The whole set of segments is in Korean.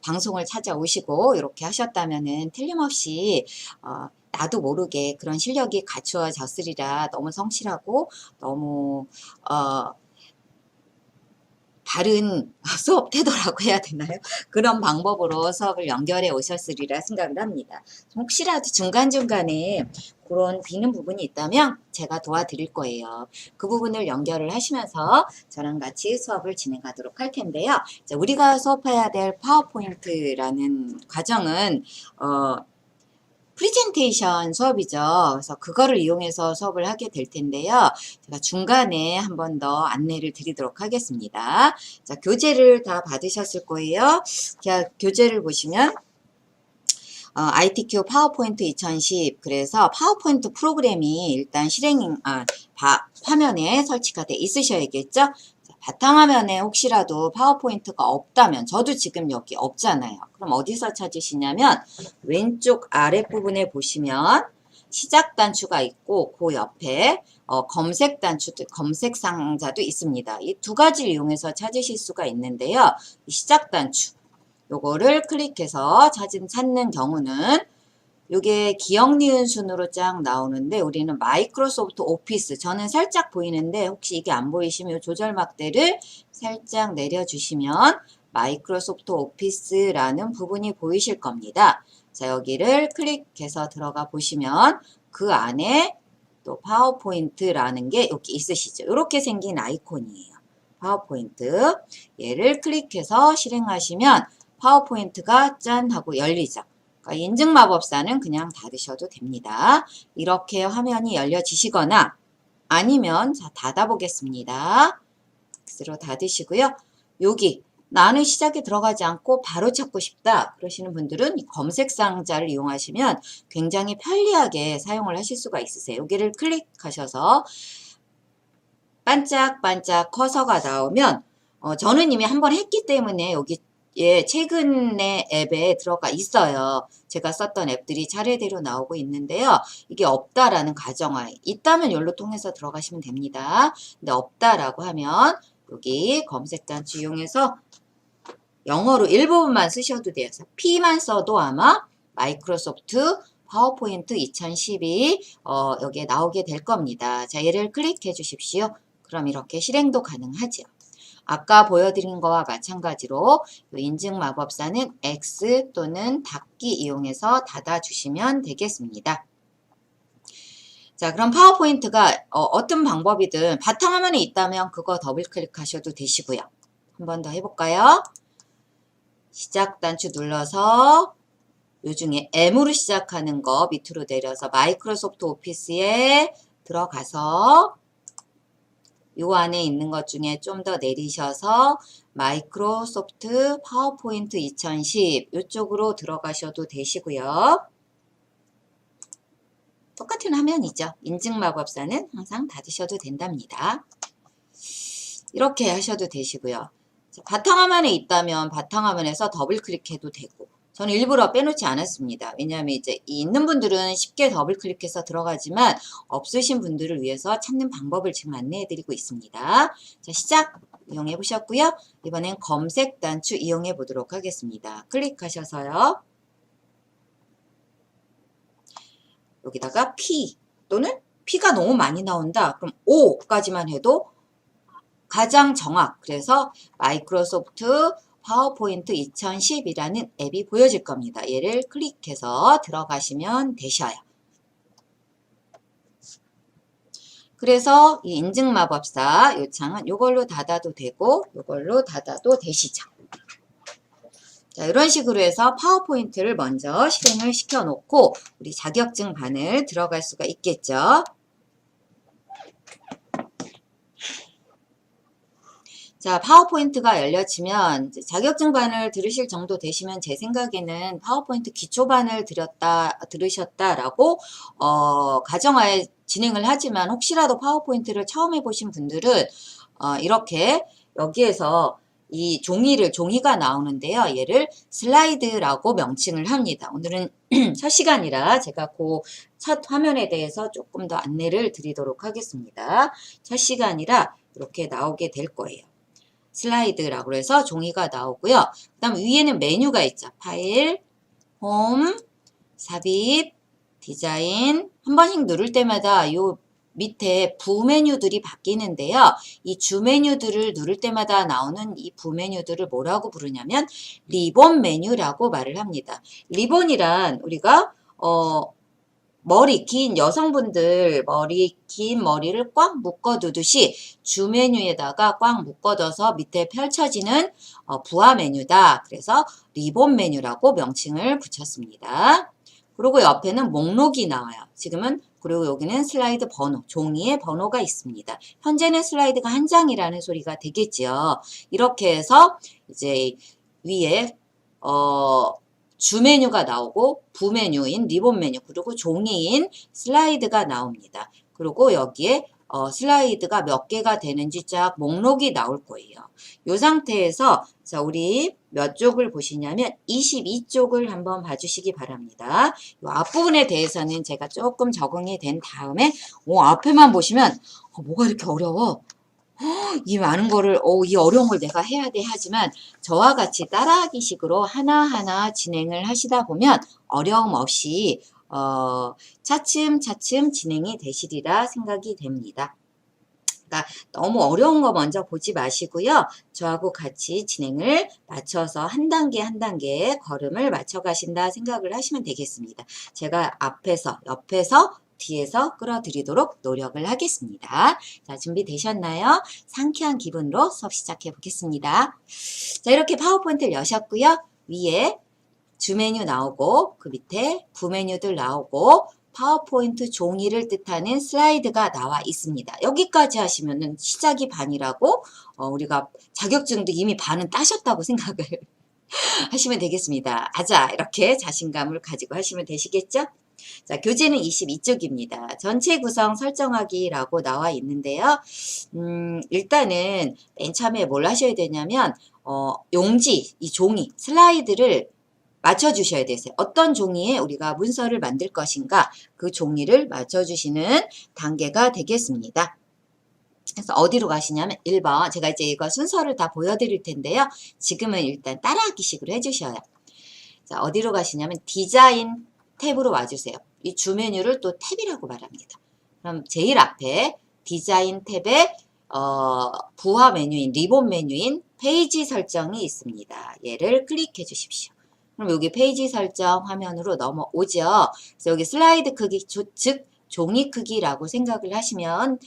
방송을 찾아오시고 이렇게 하셨다면은 틀림없이 나도 모르게 그런 실력이 갖추어졌으리라 너무 성실하고 너무 바른 수업 태도라고 해야 되나요? 그런 방법으로 수업을 연결해 오셨으리라 생각을 합니다. 혹시라도 중간중간에 그런 비는 부분이 있다면 제가 도와드릴 거예요. 그 부분을 연결을 하시면서 저랑 같이 수업을 진행하도록 할 텐데요. 자, 우리가 수업해야 될 파워포인트라는 과정은 프리젠테이션 수업이죠. 그래서 그거를 이용해서 수업을 하게 될 텐데요. 제가 중간에 한 번 더 안내를 드리도록 하겠습니다. 자, 교재를 다 받으셨을 거예요. 자, 교재를 보시면 ITQ 파워포인트 2010 그래서 파워포인트 프로그램이 일단 화면에 설치가 돼 있으셔야겠죠. 바탕화면에 혹시라도 파워포인트가 없다면 저도 지금 여기 없잖아요. 그럼 어디서 찾으시냐면 왼쪽 아랫부분에 보시면 시작 단추가 있고 그 옆에 검색 단추도 검색 상자도 있습니다. 이 두 가지를 이용해서 찾으실 수가 있는데요. 이 시작 단추 요거를 클릭해서 찾는 경우는 요게 기억 니은 순으로 쫙 나오는데 우리는 마이크로소프트 오피스 저는 살짝 보이는데 혹시 이게 안 보이시면 요 조절 막대를 살짝 내려주시면 마이크로소프트 오피스라는 부분이 보이실 겁니다. 자, 여기를 클릭해서 들어가 보시면 그 안에 또 파워포인트라는 게 여기 있으시죠. 이렇게 생긴 아이콘이에요. 파워포인트 얘를 클릭해서 실행하시면 파워포인트가 짠 하고 열리죠. 그러니까 인증마법사는 그냥 닫으셔도 됩니다. 이렇게 화면이 열려지시거나 아니면 자 닫아보겠습니다. X로 닫으시고요. 여기 나는 시작에 들어가지 않고 바로 찾고 싶다 그러시는 분들은 이 검색 상자를 이용하시면 굉장히 편리하게 사용을 하실 수가 있으세요. 여기를 클릭하셔서 반짝반짝 커서가 나오면 저는 이미 한번 했기 때문에 여기 최근에 앱에 들어가 있어요. 제가 썼던 앱들이 차례대로 나오고 있는데요. 이게 없다라는 가정하에 있다면 여기로 통해서 들어가시면 됩니다. 근데 없다라고 하면 여기 검색 단추 이용해서 영어로 일부분만 쓰셔도 돼요. P만 써도 아마 마이크로소프트 파워포인트 2012 여기에 나오게 될 겁니다. 자, 얘를 클릭해 주십시오. 그럼 이렇게 실행도 가능하죠. 아까 보여드린 거와 마찬가지로 인증 마법사는 X 또는 닫기 이용해서 닫아주시면 되겠습니다. 자, 그럼 파워포인트가 어떤 방법이든 바탕화면에 있다면 그거 더블 클릭하셔도 되시고요. 한 번 더 해볼까요? 시작 단추 눌러서 요 중에 M으로 시작하는 거 밑으로 내려서 마이크로소프트 오피스에 들어가서 요 안에 있는 것 중에 좀 더 내리셔서 마이크로소프트 파워포인트 2010 이쪽으로 들어가셔도 되시고요. 똑같은 화면이죠. 인증마법사는 항상 닫으셔도 된답니다. 이렇게 하셔도 되시고요. 바탕화면에 있다면 바탕화면에서 더블 클릭해도 되고 저는 일부러 빼놓지 않았습니다. 왜냐하면 이제 있는 분들은 쉽게 더블 클릭해서 들어가지만 없으신 분들을 위해서 찾는 방법을 지금 안내해 드리고 있습니다. 자, 시작 이용해 보셨고요. 이번엔 검색 단추 이용해 보도록 하겠습니다. 클릭하셔서요. 여기다가 P 또는 P가 너무 많이 나온다. 그럼 O까지만 해도 가장 정확. 그래서 마이크로소프트 파워포인트 2010이라는 앱이 보여질 겁니다. 얘를 클릭해서 들어가시면 되셔요. 그래서 이 인증마법사 요청은 이걸로 닫아도 되고 이걸로 닫아도 되시죠. 자, 이런 식으로 해서 파워포인트를 먼저 실행을 시켜 놓고 우리 자격증 반을 들어갈 수가 있겠죠. 자, 파워포인트가 열려지면 자격증반을 들으실 정도 되시면 제 생각에는 파워포인트 기초반을 들으셨다라고 가정하에 진행을 하지만 혹시라도 파워포인트를 처음 해보신 분들은 이렇게 여기에서 이 종이가 나오는데요. 얘를 슬라이드라고 명칭을 합니다. 오늘은 첫 시간이라 제가 그 첫 화면에 대해서 조금 더 안내를 드리도록 하겠습니다. 첫 시간이라 이렇게 나오게 될 거예요. 슬라이드라고 해서 종이가 나오고요. 그 다음 위에는 메뉴가 있죠. 파일, 홈, 삽입, 디자인. 한 번씩 누를 때마다 요 밑에 부메뉴들이 바뀌는데요. 이 주메뉴들을 누를 때마다 나오는 이 부메뉴들을 뭐라고 부르냐면 리본 메뉴라고 말을 합니다. 리본이란 우리가 머리 긴 여성분들 긴 머리를 꽉 묶어두듯이 주 메뉴에다가 꽉 묶어둬서 밑에 펼쳐지는 부하 메뉴다. 그래서 리본 메뉴라고 명칭을 붙였습니다. 그리고 옆에는 목록이 나와요. 지금은 그리고 여기는 슬라이드 번호, 종이에 번호가 있습니다. 현재는 슬라이드가 한 장이라는 소리가 되겠지요. 이렇게 해서 이제 위에 주 메뉴가 나오고 부메뉴인 리본 메뉴 그리고 종이인 슬라이드가 나옵니다. 그리고 여기에 슬라이드가 몇 개가 되는지 쫙 목록이 나올 거예요. 이 상태에서 자 우리 몇 쪽을 보시냐면 22쪽을 한번 봐주시기 바랍니다. 이 앞부분에 대해서는 제가 조금 적응이 된 다음에 앞에만 보시면 뭐가 이렇게 어려워? 이 많은 거를 이 어려운 걸 내가 해야 돼 하지만 저와 같이 따라하기 식으로 하나하나 진행을 하시다 보면 어려움 없이 차츰차츰 진행이 되시리라 생각이 됩니다. 그러니까 너무 어려운 거 먼저 보지 마시고요. 저하고 같이 진행을 맞춰서 한 단계 한 단계 걸음을 맞춰 가신다 생각을 하시면 되겠습니다. 제가 앞에서 옆에서 뒤에서 끌어들이도록 노력을 하겠습니다. 자, 준비되셨나요? 상쾌한 기분으로 수업 시작해 보겠습니다. 자, 이렇게 파워포인트를 여셨고요. 위에 주 메뉴 나오고 그 밑에 부메뉴들 나오고 파워포인트 종이를 뜻하는 슬라이드가 나와 있습니다. 여기까지 하시면은 시작이 반이라고 우리가 자격증도 이미 반은 따셨다고 생각을 하시면 되겠습니다. 아자 이렇게 자신감을 가지고 하시면 되시겠죠? 자, 교재는 22쪽입니다. 전체 구성 설정하기라고 나와 있는데요. 일단은 맨 처음에 뭘 하셔야 되냐면 용지, 이 종이, 슬라이드를 맞춰주셔야 되세요. 어떤 종이에 우리가 문서를 만들 것인가 그 종이를 맞춰주시는 단계가 되겠습니다. 그래서 어디로 가시냐면 1번 제가 이제 이거 순서를 다 보여드릴 텐데요. 지금은 일단 따라하기 식으로 해주셔요. 자, 어디로 가시냐면 디자인 탭으로 와주세요. 이 주 메뉴를 또 탭이라고 말합니다. 그럼 제일 앞에 디자인 탭에 부하 메뉴인 리본 메뉴인 페이지 설정이 있습니다. 얘를 클릭해 주십시오. 그럼 여기 페이지 설정 화면으로 넘어오죠. 그래서 여기 슬라이드 크기, 즉 종이 크기라고 생각을 하시면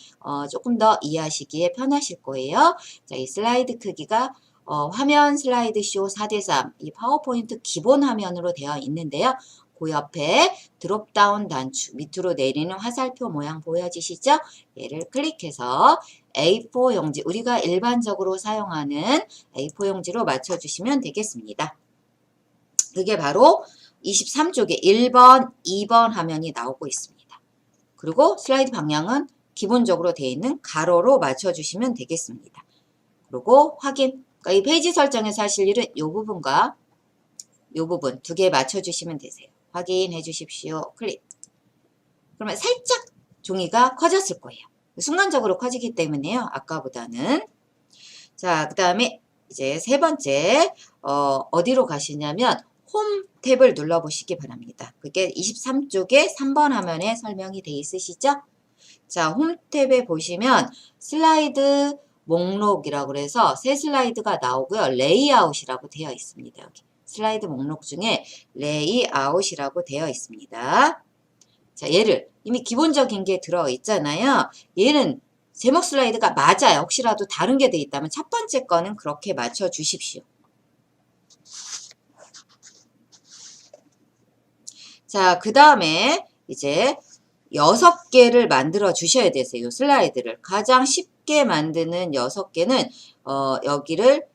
조금 더 이해하시기에 편하실 거예요. 자, 이 슬라이드 크기가 화면 슬라이드 쇼 4:3 이 파워포인트 기본 화면으로 되어 있는데요. 그 옆에 드롭다운 단추 밑으로 내리는 화살표 모양 보여지시죠? 얘를 클릭해서 A4 용지 우리가 일반적으로 사용하는 A4 용지로 맞춰주시면 되겠습니다. 그게 바로 23쪽에 1번, 2번 화면이 나오고 있습니다. 그리고 슬라이드 방향은 기본적으로 되어 있는 가로로 맞춰주시면 되겠습니다. 그리고 확인. 그러니까 이 페이지 설정에서 하실 일은 이 부분과 이 부분 두 개 맞춰주시면 되세요. 확인해 주십시오. 클릭. 그러면 살짝 종이가 커졌을 거예요. 순간적으로 커지기 때문에요. 아까보다는. 자, 그 다음에 이제 세 번째 어디로 가시냐면 홈 탭을 눌러보시기 바랍니다. 그게 23쪽에 3번 화면에 설명이 되어 있으시죠? 자, 홈 탭에 보시면 슬라이드 목록이라고 해서 새 슬라이드가 나오고요. 레이아웃이라고 되어 있습니다. 여기 슬라이드 목록 중에 레이아웃이라고 되어 있습니다. 자, 얘를 이미 기본적인 게 들어있잖아요. 얘는 제목 슬라이드가 맞아요. 혹시라도 다른 게 돼 있다면 첫 번째 거는 그렇게 맞춰 주십시오. 자, 그 다음에 이제 6개를 만들어 주셔야 되세요. 이 슬라이드를. 가장 쉽게 만드는 6개는 여기를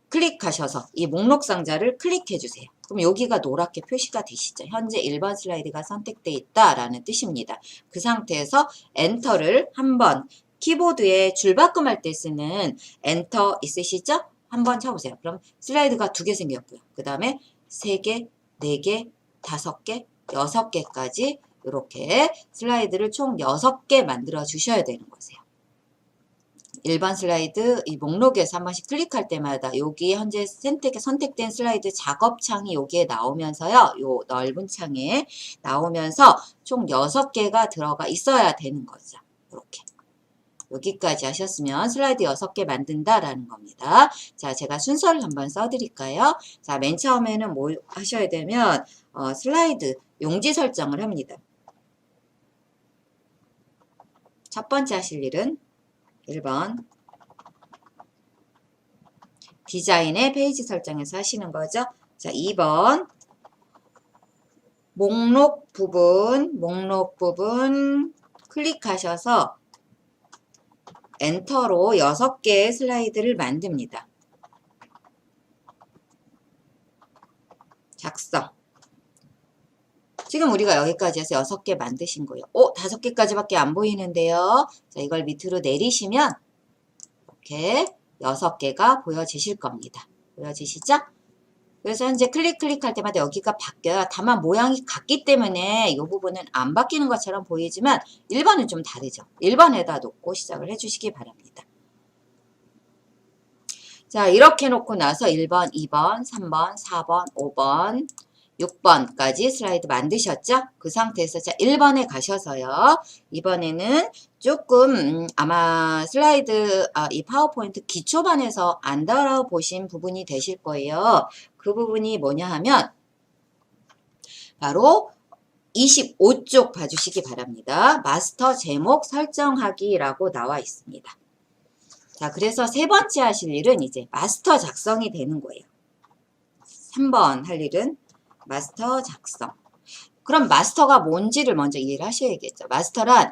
클릭하셔서 이 목록 상자를 클릭해 주세요. 그럼 여기가 노랗게 표시가 되시죠. 현재 1번 슬라이드가 선택되어 있다라는 뜻입니다. 그 상태에서 엔터를 한번 키보드에 줄바꿈할 때 쓰는 엔터 있으시죠? 한번 쳐보세요. 그럼 슬라이드가 2개 생겼고요. 그 다음에 3개, 4개, 5개, 6개까지 이렇게 슬라이드를 총 6개 만들어 주셔야 되는 거세요. 1번 슬라이드 이 목록에서 한 번씩 클릭할 때마다 여기 현재 선택된 슬라이드 작업창이 여기에 나오면서요. 요 넓은 창에 나오면서 총 6개가 들어가 있어야 되는 거죠. 이렇게. 여기까지 하셨으면 슬라이드 6개 만든다라는 겁니다. 자, 제가 순서를 한번 써드릴까요? 자, 맨 처음에는 뭐 하셔야 되면 슬라이드 용지 설정을 합니다. 첫 번째 하실 일은 1번 디자인의 페이지 설정에서 하시는 거죠. 자, 2번 목록 부분 클릭하셔서 엔터로 6개의 슬라이드를 만듭니다. 작성. 지금 우리가 여기까지 해서 6개 만드신 거예요. 5개까지밖에 안 보이는데요. 자, 이걸 밑으로 내리시면 이렇게 6개가 보여지실 겁니다. 보여지시죠? 그래서 현재 클릭할 때마다 여기가 바뀌어요. 다만 모양이 같기 때문에 이 부분은 안 바뀌는 것처럼 보이지만 1번은 좀 다르죠. 1번에다 놓고 시작을 해주시기 바랍니다. 자, 이렇게 놓고 나서 1번, 2번, 3번, 4번, 5번, 6번까지 슬라이드 만드셨죠? 그 상태에서 자 1번에 가셔서요. 이번에는 조금 아마 슬라이드 이 파워포인트 기초반에서 안 다뤄보신 부분이 되실 거예요. 그 부분이 뭐냐 하면 바로 25쪽 봐주시기 바랍니다. 마스터 제목 설정하기라고 나와 있습니다. 자, 그래서 세 번째 하실 일은 이제 마스터 작성이 되는 거예요. 3번 할 일은 마스터 작성. 그럼 마스터가 뭔지를 먼저 이해를 하셔야겠죠. 마스터란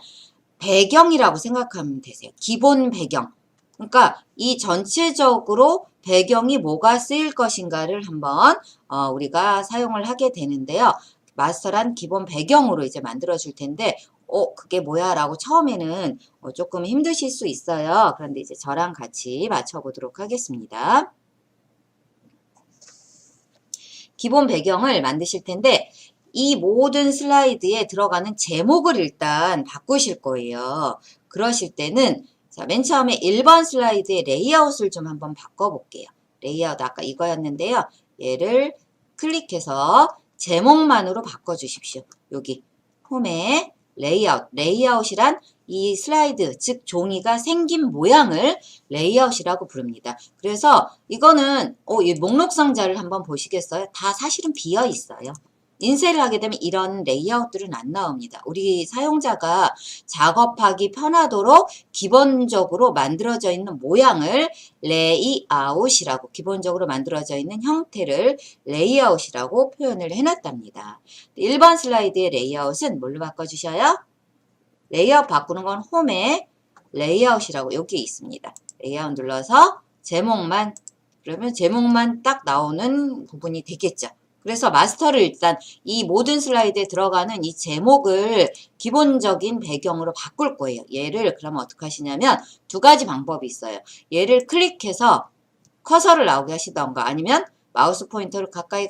배경이라고 생각하면 되세요. 기본 배경. 그러니까 이 전체적으로 배경이 뭐가 쓰일 것인가를 한번 우리가 사용을 하게 되는데요. 마스터란 기본 배경으로 이제 만들어 줄 텐데 그게 뭐야 라고 처음에는 조금 힘드실 수 있어요. 그런데 이제 저랑 같이 맞춰보도록 하겠습니다. 기본 배경을 만드실 텐데 이 모든 슬라이드에 들어가는 제목을 일단 바꾸실 거예요. 그러실 때는 자, 맨 처음에 1번 슬라이드의 레이아웃을 좀 한번 바꿔볼게요. 레이아웃 아까 이거였는데요. 얘를 클릭해서 제목만으로 바꿔주십시오. 여기 홈에 레이아웃이란 이 슬라이드, 즉 종이가 생긴 모양을 레이아웃이라고 부릅니다. 그래서 이거는 이 목록 상자를 한번 보시겠어요? 다 사실은 비어 있어요. 인쇄를 하게 되면 이런 레이아웃들은 안 나옵니다. 우리 사용자가 작업하기 편하도록 기본적으로 만들어져 있는 모양을 레이아웃이라고, 기본적으로 만들어져 있는 형태를 레이아웃이라고 표현을 해놨답니다. 1번 슬라이드의 레이아웃은 뭘로 바꿔주셔요? 레이아웃 바꾸는 건 홈에 레이아웃이라고 여기 있습니다. 레이아웃 눌러서 제목만, 그러면 제목만 딱 나오는 부분이 되겠죠. 그래서 마스터를 일단 이 모든 슬라이드에 들어가는 이 제목을 기본적인 배경으로 바꿀 거예요. 얘를 그러면 어떻게 하시냐면 두 가지 방법이 있어요. 얘를 클릭해서 커서를 나오게 하시던가 아니면 마우스 포인터를 가까이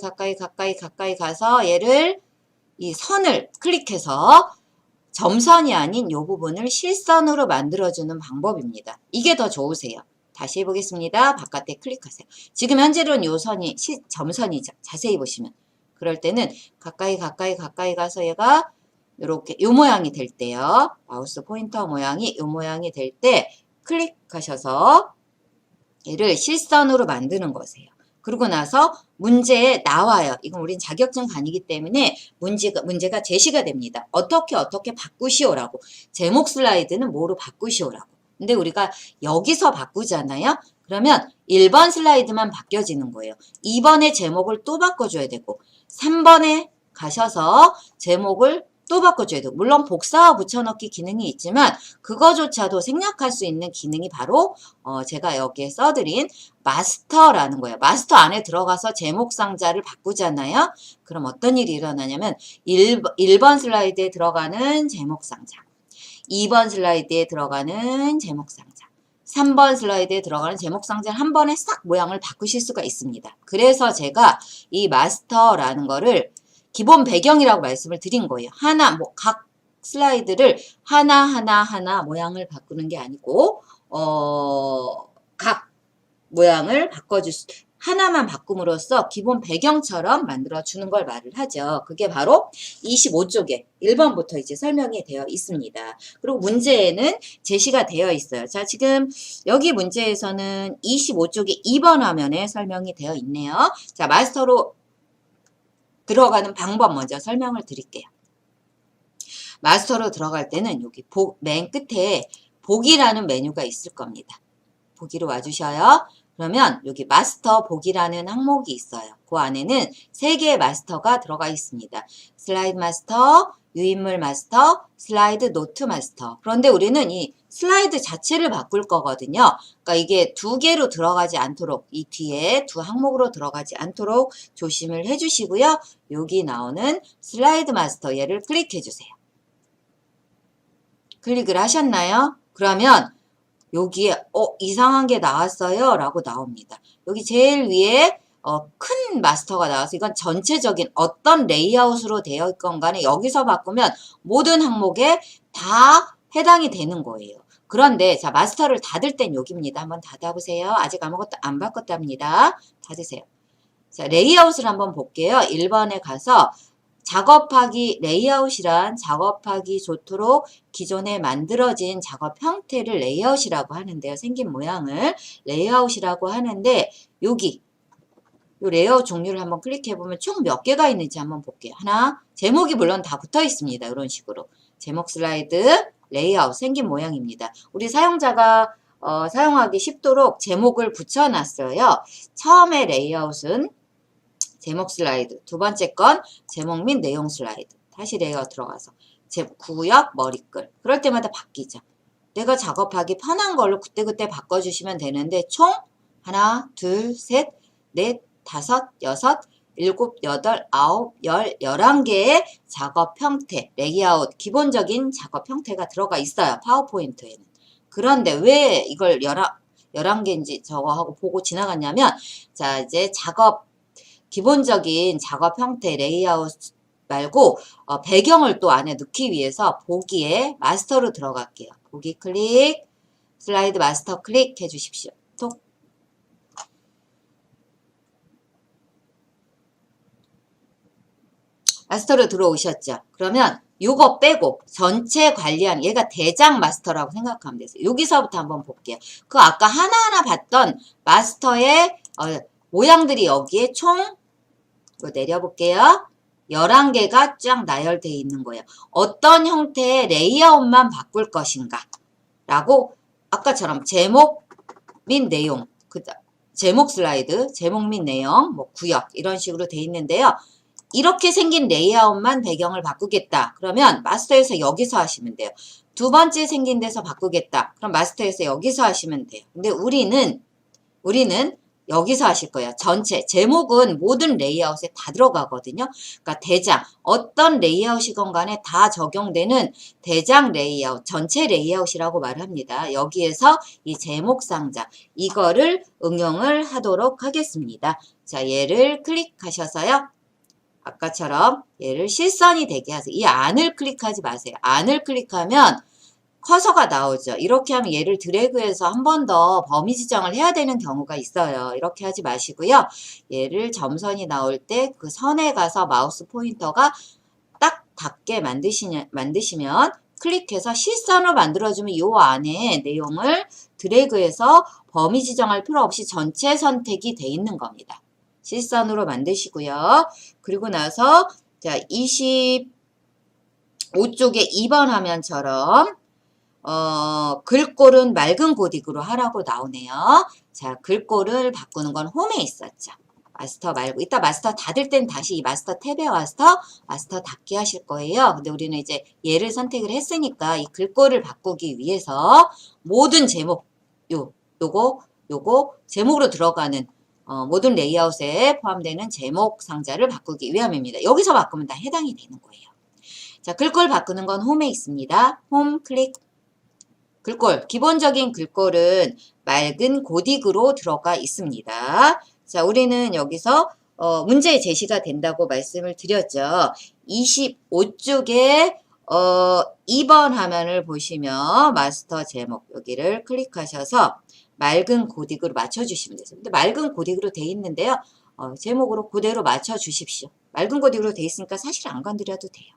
가서 얘를 이 선을 클릭해서 점선이 아닌 이 부분을 실선으로 만들어주는 방법입니다. 이게 더 좋으세요. 다시 해보겠습니다. 바깥에 클릭하세요. 지금 현재로는 요 선이 점선이죠. 자세히 보시면. 그럴 때는 가까이 가서 얘가 이렇게 요 모양이 될 때요. 마우스 포인터 모양이 요 모양이 될 때 클릭하셔서 얘를 실선으로 만드는 거세요. 그러고 나서 문제에 나와요. 이건 우린 자격증 간이기 때문에 문제가 제시가 됩니다. 어떻게 바꾸시오라고. 제목 슬라이드는 뭐로 바꾸시오라고. 근데 우리가 여기서 바꾸잖아요. 그러면 1번 슬라이드만 바뀌어지는 거예요. 2번의 제목을 또 바꿔줘야 되고 3번에 가셔서 제목을 또 바꿔줘야 되고 물론 복사와 붙여넣기 기능이 있지만 그거조차도 생략할 수 있는 기능이 바로 제가 여기에 써드린 마스터라는 거예요. 마스터 안에 들어가서 제목 상자를 바꾸잖아요. 그럼 어떤 일이 일어나냐면 1번 슬라이드에 들어가는 제목 상자 2번 슬라이드에 들어가는 제목 상자 3번 슬라이드에 들어가는 제목 상자를 한 번에 싹 모양을 바꾸실 수가 있습니다. 그래서 제가 이 마스터라는 거를 기본 배경이라고 말씀을 드린 거예요. 각 슬라이드를 하나 모양을 바꾸는 게 아니고 각 모양을 하나만 바꿈으로써 기본 배경처럼 만들어주는 걸 말을 하죠. 그게 바로 25쪽에 1번부터 이제 설명이 되어 있습니다. 그리고 문제에는 제시가 되어 있어요. 자, 지금 여기 문제에서는 25쪽에 2번 화면에 설명이 되어 있네요. 자, 마스터로 들어가는 방법 먼저 설명을 드릴게요. 마스터로 들어갈 때는 여기 맨 끝에 보기라는 메뉴가 있을 겁니다. 보기로 와주셔요. 그러면 여기 마스터 보기라는 항목이 있어요. 그 안에는 3개의 마스터가 들어가 있습니다. 슬라이드 마스터, 유인물 마스터, 슬라이드 노트 마스터. 그런데 우리는 이 슬라이드 자체를 바꿀 거거든요. 그러니까 이게 2개로 들어가지 않도록, 이 뒤에 2 항목으로 들어가지 않도록 조심을 해주시고요. 여기 나오는 슬라이드 마스터 얘를 클릭해 주세요. 클릭을 하셨나요? 그러면 여기에 이상한 게 나왔어요 라고 나옵니다. 여기 제일 위에 큰 마스터가 나와서 이건 전체적인 어떤 레이아웃으로 되어 있건 간에 여기서 바꾸면 모든 항목에 다 해당이 되는 거예요. 그런데 자 마스터를 닫을 땐 여기입니다. 한번 닫아보세요. 아직 아무것도 안 바꿨답니다. 닫으세요. 자 레이아웃을 한번 볼게요. 1번에 가서 작업하기 레이아웃이란 작업하기 좋도록 기존에 만들어진 작업 형태를 레이아웃이라고 하는데요. 생긴 모양을 레이아웃이라고 하는데 여기 이 레이아웃 종류를 한번 클릭해보면 총 몇 개가 있는지 한번 볼게요. 하나, 제목이 물론 다 붙어 있습니다. 이런 식으로. 제목 슬라이드, 레이아웃 생긴 모양입니다. 우리 사용자가 사용하기 쉽도록 제목을 붙여놨어요. 처음에 레이아웃은 제목 슬라이드, 두 번째 건 제목 및 내용 슬라이드. 다시 레이아웃 들어가서 구역, 머리글. 그럴 때마다 바뀌죠. 내가 작업하기 편한 걸로 그때그때 바꿔주시면 되는데 총 하나, 둘, 셋, 넷, 다섯, 여섯, 일곱, 여덟, 아홉, 11개의 작업 형태, 레이아웃, 기본적인 작업 형태가 들어가 있어요. 파워포인트에는. 그런데 왜 이걸 11개인지 저거 하고 보고 지나갔냐면 자 이제 기본적인 작업 형태 레이아웃 말고 배경을 또 안에 넣기 위해서 보기에 마스터로 들어갈게요. 보기 클릭, 슬라이드 마스터 클릭해 주십시오. 톡. 마스터로 들어오셨죠? 그러면 요거 빼고 전체 관리하는 얘가 대장 마스터라고 생각하면 되세요. 여기서부터 한번 볼게요. 그 아까 하나하나 봤던 마스터의 모양들이 여기에 총 이거 내려볼게요. 11개가 쫙 나열되어 있는 거예요. 어떤 형태의 레이아웃만 바꿀 것인가 라고 아까처럼 제목 및 내용, 제목 슬라이드, 제목 및 내용, 뭐 구역 이런 식으로 되어 있는데요. 이렇게 생긴 레이아웃만 배경을 바꾸겠다. 그러면 마스터에서 여기서 하시면 돼요. 두 번째 생긴 데서 바꾸겠다. 그럼 마스터에서 여기서 하시면 돼요. 근데 우리는 여기서 하실 거예요. 전체 제목은 모든 레이아웃에 다 들어가거든요. 그러니까 대장 어떤 레이아웃이건 간에 다 적용되는 대장 레이아웃 전체 레이아웃이라고 말합니다. 여기에서 이 제목 상자 이거를 응용을 하도록 하겠습니다. 자 얘를 클릭하셔서요. 아까처럼 얘를 실선이 되게 하세요. 이 안을 클릭하지 마세요. 안을 클릭하면 커서가 나오죠. 이렇게 하면 얘를 드래그해서 한 번 더 범위 지정을 해야 되는 경우가 있어요. 이렇게 하지 마시고요. 얘를 점선이 나올 때 그 선에 가서 마우스 포인터가 딱 닿게 만드시면 클릭해서 실선으로 만들어주면 이 안에 내용을 드래그해서 범위 지정할 필요 없이 전체 선택이 돼 있는 겁니다. 실선으로 만드시고요. 그리고 나서 자 25쪽에 2번 화면처럼 글꼴은 맑은 고딕으로 하라고 나오네요. 자, 글꼴을 바꾸는 건 홈에 있었죠. 마스터 말고 이따 마스터 닫을 땐 다시 이 마스터 탭에 와서 마스터 닫게 하실 거예요. 근데 우리는 이제 얘를 선택을 했으니까 이 글꼴을 바꾸기 위해서 모든 제목 요거 제목으로 들어가는 모든 레이아웃에 포함되는 제목 상자를 바꾸기 위함입니다. 여기서 바꾸면 다 해당이 되는 거예요. 자, 글꼴 바꾸는 건 홈에 있습니다. 홈 클릭. 글꼴, 기본적인 글꼴은 맑은 고딕으로 들어가 있습니다. 자, 우리는 여기서 문제 제시가 된다고 말씀을 드렸죠. 25쪽에 2번 화면을 보시면 마스터 제목 여기를 클릭하셔서 맑은 고딕으로 맞춰주시면 되세요. 근데 맑은 고딕으로 돼 있는데요. 제목으로 그대로 맞춰주십시오. 맑은 고딕으로 돼 있으니까 사실 안 건드려도 돼요.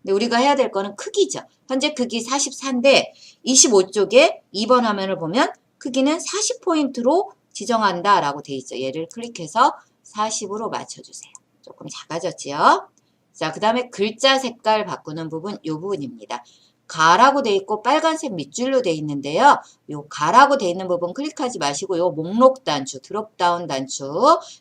근데 우리가 해야 될 거는 크기죠. 현재 크기 44인데 25쪽에 2번 화면을 보면 크기는 40포인트로 지정한다라고 돼 있죠. 얘를 클릭해서 40으로 맞춰주세요. 조금 작아졌지요. 자, 그 다음에 글자 색깔 바꾸는 부분 이 부분입니다. 가라고 돼 있고 빨간색 밑줄로 돼 있는데요. 요 가라고 돼 있는 부분 클릭하지 마시고 요 목록 단추, 드롭다운 단추,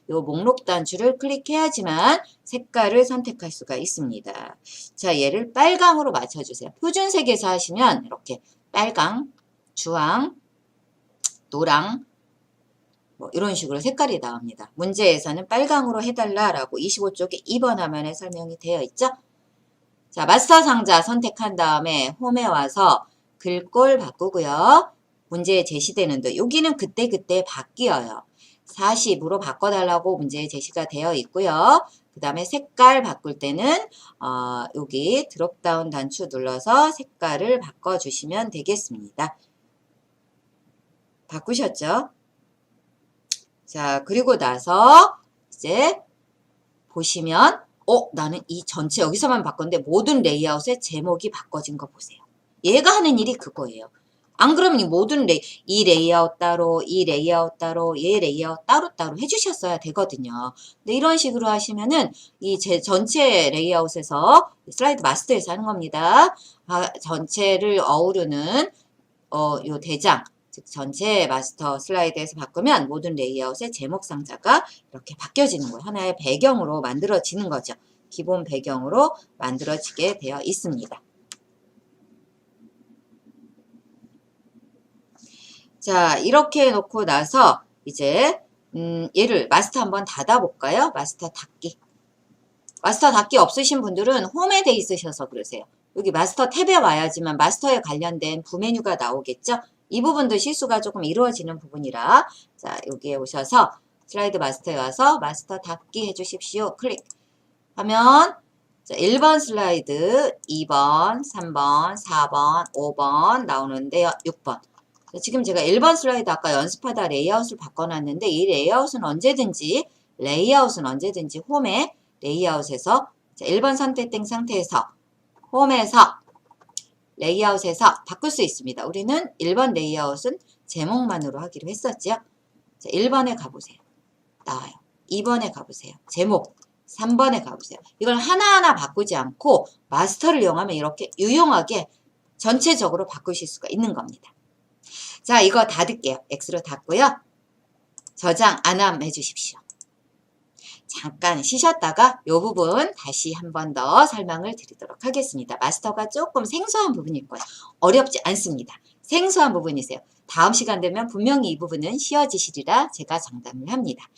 요 목록 단추를 클릭해야지만 색깔을 선택할 수가 있습니다. 자, 얘를 빨강으로 맞춰주세요. 표준색에서 하시면 이렇게 빨강, 주황, 노랑, 뭐 이런 식으로 색깔이 나옵니다. 문제에서는 빨강으로 해달라라고 25쪽에 2번 화면에 설명이 되어 있죠. 자, 마스터 상자 선택한 다음에 홈에 와서 글꼴 바꾸고요. 문제에 제시되는 듯 여기는 그때그때 바뀌어요. 40으로 바꿔달라고 문제에 제시가 되어 있고요. 그 다음에 색깔 바꿀 때는 여기 드롭다운 단추 눌러서 색깔을 바꿔주시면 되겠습니다. 바꾸셨죠? 자, 그리고 나서 이제 보시면 나는 이 전체 여기서만 바꿨는데 모든 레이아웃의 제목이 바꿔진 거 보세요. 얘가 하는 일이 그거예요. 안 그러면 이 모든 이 레이아웃 따로, 이 레이아웃 따로, 얘 레이아웃 따로따로 해주셨어야 되거든요. 근데 이런 식으로 하시면은 이 전체 레이아웃에서 슬라이드 마스터에서 하는 겁니다. 전체를 어우르는 요 대장, 즉 전체 마스터 슬라이드에서 바꾸면 모든 레이아웃의 제목 상자가 이렇게 바뀌어지는 거예요. 하나의 배경으로 만들어지는 거죠. 기본 배경으로 만들어지게 되어 있습니다. 자, 이렇게 해놓고 나서 이제 얘를 마스터 한번 닫아볼까요? 마스터 닫기. 마스터 닫기 없으신 분들은 홈에 돼 있으셔서 그러세요. 여기 마스터 탭에 와야지만 마스터에 관련된 부메뉴가 나오겠죠? 이 부분도 실수가 조금 이루어지는 부분이라 자, 여기에 오셔서 슬라이드 마스터에 와서 마스터 닫기 해주십시오. 클릭하면 자, 1번 슬라이드, 2번, 3번, 4번, 5번 나오는데요. 6번. 자, 지금 제가 1번 슬라이드 아까 연습하다 레이아웃을 바꿔놨는데 이 레이아웃은 언제든지 홈에 레이아웃에서 자, 1번 선택된 상태에서 홈에서 레이아웃에서 바꿀 수 있습니다. 우리는 1번 레이아웃은 제목만으로 하기로 했었죠. 자, 1번에 가보세요. 나와요. 2번에 가보세요. 제목. 3번에 가보세요. 이걸 하나하나 바꾸지 않고 마스터를 이용하면 이렇게 유용하게 전체적으로 바꾸실 수가 있는 겁니다. 자, 이거 닫을게요. X로 닫고요. 저장 안함 해주십시오. 잠깐 쉬셨다가 이 부분 다시 한 번 더 설명을 드리도록 하겠습니다. 마스터가 조금 생소한 부분일 거예요. 어렵지 않습니다. 생소한 부분이세요. 다음 시간 되면 분명히 이 부분은 쉬워지시리라 제가 장담을 합니다.